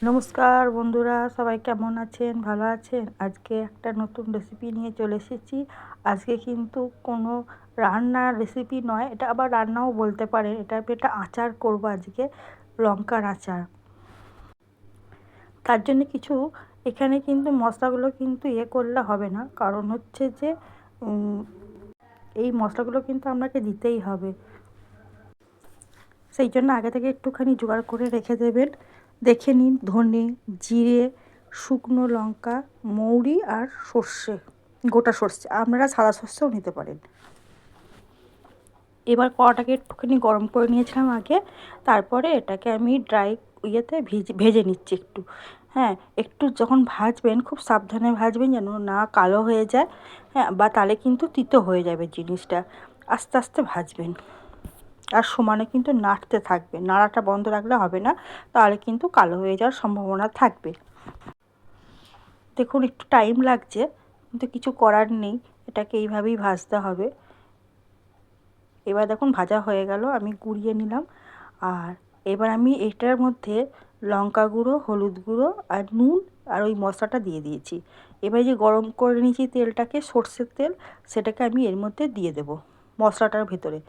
নমস্কার বন্ধুরা, সবাই কেমন আছেন? ভালো আছেন? আজকে একটা নতুন রেসিপি নিয়ে চলে এসেছি। আজকে কিন্তু কোনো রান্নার রেসিপি নয়, এটা আবার রান্নাও বলতে পারেন। এটা একটা আচার করব আজকে, লঙ্কার আচার। তার জন্য কিছু এখানে কিন্তু মশলাগুলো কিন্তু করলে হবে না, কারণ হচ্ছে যে এই মশলাগুলো কিন্তু আপনাকে দিতেই হবে। সেই জন্য আগে থেকে একটুখানি জোগাড় করে রেখে দেবেন। দেখে নিন, ধনে, জিরে, শুকনো লঙ্কা, মৌরি আর সর্ষে, গোটা সর্ষে, আপনারা সাদা সর্ষেও নিতে পারেন। এবার কড়াটাকে একটুখানি গরম করে নিয়েছিলাম আগে, তারপরে এটাকে আমি ড্রাই ভেজে নিচ্ছি একটু। হ্যাঁ, একটু যখন ভাজবেন খুব সাবধানে ভাজবেন, যেন না কালো হয়ে যায়। হ্যাঁ, বা তাহলে কিন্তু তিতো হয়ে যাবে জিনিসটা। আস্তে আস্তে ভাজবেন, আর সমানে কিন্তু নাড়তে থাকবে। নাড়াটা বন্ধ রাখলে হবে না, তাহলে কিন্তু কালো হয়ে যাওয়ার সম্ভাবনা থাকবে। দেখুন একটু টাইম লাগছে, কিন্তু কিছু করার নেই, এটাকে এইভাবেই ভাজতে হবে। এবার দেখুন ভাজা হয়ে গেল, আমি গুঁড়িয়ে নিলাম। আর এবার আমি এটার মধ্যে লঙ্কা গুঁড়ো, হলুদ গুঁড়ো আর নুন আর ওই মশলাটা দিয়ে দিয়েছি। এবার যে গরম করে নিয়েছি তেলটাকে, সর্ষের তেল, সেটাকে আমি এর মধ্যে দিয়ে দেব মশলাটার ভেতরে।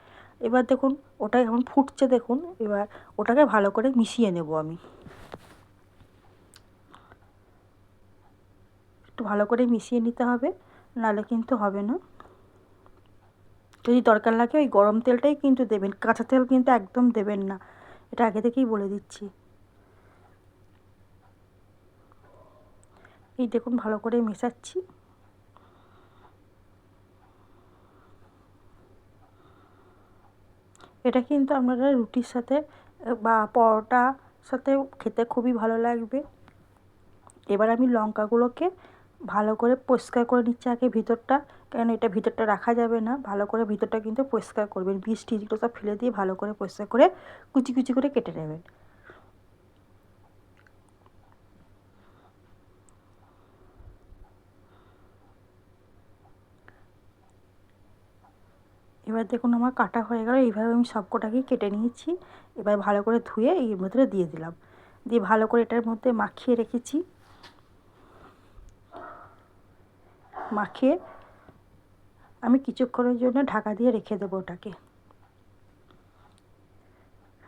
এবার দেখুন ওটা এখন ফুটছে, দেখুন এবার ওটাকে ভালো করে মিশিয়ে নেব আমি। একটু ভালো করে মিশিয়ে নিতে হবে, নাহলে কিন্তু হবে না। যদি দরকার লাগে ওই গরম তেলটাই কিন্তু দেবেন, কাঁচা তেল কিন্তু একদম দেবেন না, এটা আগে থেকেই বলে দিচ্ছি। এই দেখুন ভালো করে মেশাচ্ছি। এটা কিন্তু আপনারা রুটির সাথে বা পরোটার সাথে খেতে খুবই ভালো লাগবে। এবার আমি লঙ্কাগুলোকে ভালো করে পরিষ্কার করে নিচ্ছি আগে ভিতরটা, কারণ এটা ভিতরটা রাখা যাবে না। ভালো করে ভিতরটা কিন্তু পরিষ্কার করবেন, বীজ টিজগুলো সব ফেলে দিয়ে ভালো করে পরিষ্কার করে কুচি কুচি করে কেটে নেবেন। এবার দেখুন আমার কাটা হয়ে গেল। এইভাবে আমি সবকটাকেই কেটে নিয়েছি। এবার ভালো করে ধুয়ে এর মধ্যে দিয়ে দিলাম, দিয়ে ভালো করে এটার মধ্যে মাখিয়ে রেখেছি। মাখিয়ে আমি কিছুক্ষণের জন্য ঢাকা দিয়ে রেখে দেবো ওটাকে।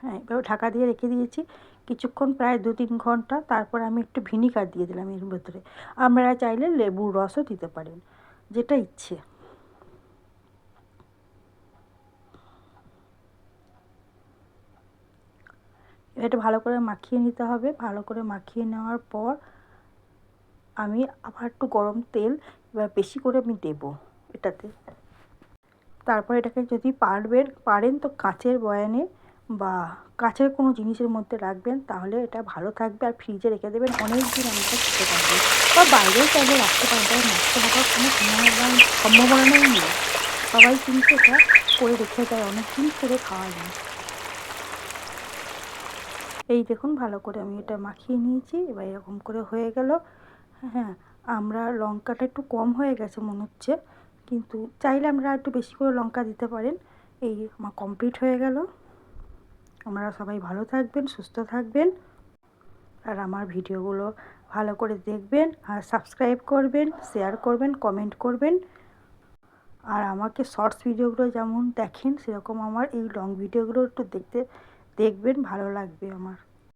হ্যাঁ, এবার ঢাকা দিয়ে রেখে দিয়েছি কিছুক্ষণ, প্রায় 2-3 ঘন্টা। তারপর আমি একটু ভিনিগার দিয়ে দিলাম এর ভেতরে। আপনারা চাইলে লেবুর রসও দিতে পারেন, যেটা ইচ্ছে। এটা ভালো করে মাখিয়ে নিতে হবে। ভালো করে মাখিয়ে নেওয়ার পর আমি আবার একটু গরম তেল এবার বেশি করে আমি দেবো এটাতে। তারপর এটাকে যদি পারেন তো কাঁচের বয়ামে বা কাঁচের কোনো জিনিসের মধ্যে রাখবেন, তাহলে এটা ভালো থাকবে। আর ফ্রিজে রেখে দেবেন, অনেক দিন অনেকটা খেতে পারবেন। বা বাইরেও চাইলে রাখতে পারবেন, নষ্ট হওয়ার কোনো সম্ভাবনাই নেই। সবাই কিন্তু এটা করে রেখে দেয়, অনেক দিন করে খাওয়া যায়। এই দেখুন ভালো করে আমি এটা মাখিয়ে নিয়েছি। এবার এরকম করে হয়ে গেল। হ্যাঁ, আমরা লঙ্কাটা একটু কম হয়ে গেছে মনে হচ্ছে, কিন্তু চাইলে আমরা একটু বেশি করে লঙ্কা দিতে পারেন। এই আমার কমপ্লিট হয়ে গেল। আপনারা সবাই ভালো থাকবেন, সুস্থ থাকবেন, আর আমার ভিডিওগুলো ভালো করে দেখবেন, আর সাবস্ক্রাইব করবেন, শেয়ার করবেন, কমেন্ট করবেন। আর আমাকে শর্টস ভিডিওগুলো যেমন দেখেন, সেরকম আমার এই লং ভিডিওগুলো একটু দেখবেন, ভালো লাগবে আমার।